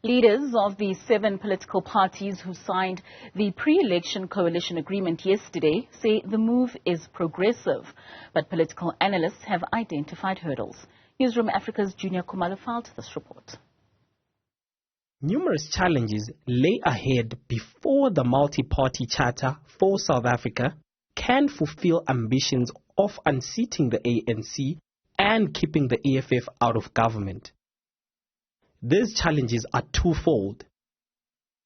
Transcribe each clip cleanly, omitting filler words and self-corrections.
Leaders of the 7 political parties who signed the pre-election coalition agreement yesterday say the move is progressive, but political analysts have identified hurdles. Newzroom Afrika's Juniour Khumalo filed this report. Numerous challenges lay ahead before the multi-party charter for South Africa can fulfill ambitions of unseating the ANC and keeping the EFF out of government. These challenges are twofold.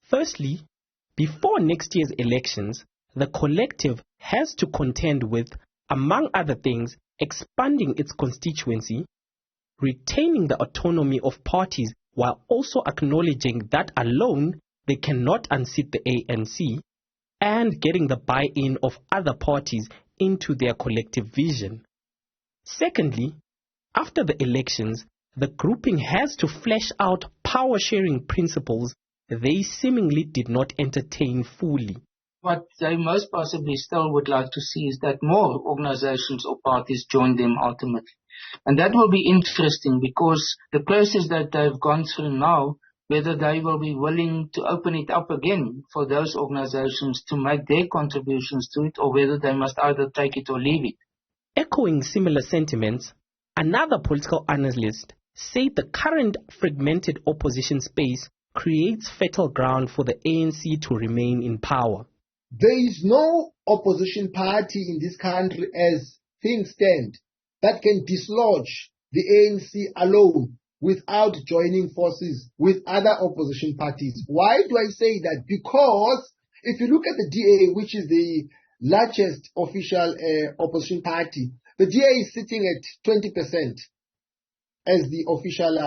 Firstly, before next year's elections, the collective has to contend with, among other things, expanding its constituency, retaining the autonomy of parties while also acknowledging that alone they cannot unseat the ANC, and getting the buy-in of other parties into their collective vision. Secondly, after the elections, the grouping has to flesh out power-sharing principles they seemingly did not entertain fully. What they most possibly still would like to see is that more organizations or parties join them ultimately. And that will be interesting because the process that they've gone through now, whether they will be willing to open it up again for those organizations to make their contributions to it, or whether they must either take it or leave it. Echoing similar sentiments, another political analyst said the current fragmented opposition space creates fertile ground for the ANC to remain in power. There is no opposition party in this country as things stand that can dislodge the ANC alone without joining forces with other opposition parties. Why do I say that? Because if you look at the DA, which is the largest official opposition party, the DA is sitting at 20% as the official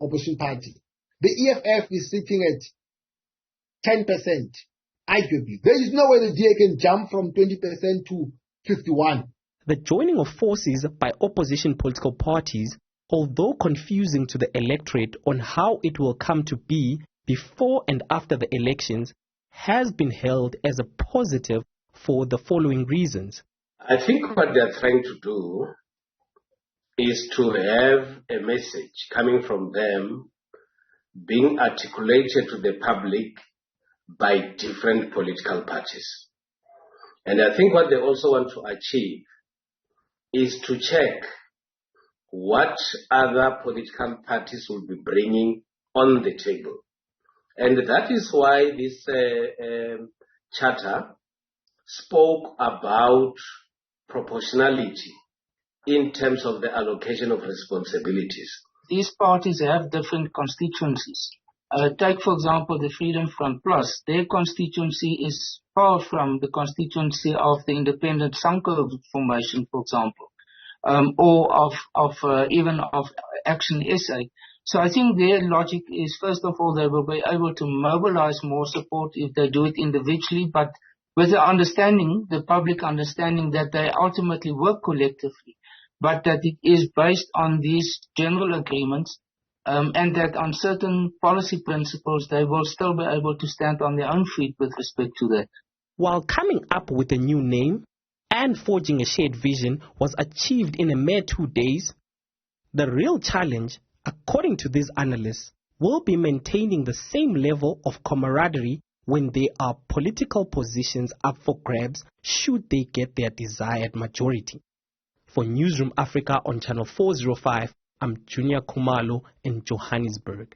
opposition party. The EFF is sitting at 10%, arguably. There is no way the DA can jump from 20% to 51%. The joining of forces by opposition political parties, although confusing to the electorate on how it will come to be before and after the elections, has been held as a positive for the following reasons. I think what they're trying to do is to have a message coming from them being articulated to the public by different political parties. And I think what they also want to achieve is to check what other political parties will be bringing on the table. And that is why this charter spoke about proportionality in terms of the allocation of responsibilities. These parties have different constituencies. Take, for example, the Freedom Front Plus. Their constituency is far from the constituency of the independent Sanko formation, for example, or even of Action SA. So I think their logic is, first of all, they will be able to mobilize more support if they do it individually, but with the understanding, the public understanding, that they ultimately work collectively, but that it is based on these general agreements, and that on certain policy principles they will still be able to stand on their own feet with respect to that. While coming up with a new name and forging a shared vision was achieved in a mere 2 days, the real challenge, according to these analysts, will be maintaining the same level of camaraderie when there are political positions up for grabs should they get their desired majority. For Newzroom Afrika on Channel 405, I'm Juniour Khumalo in Johannesburg.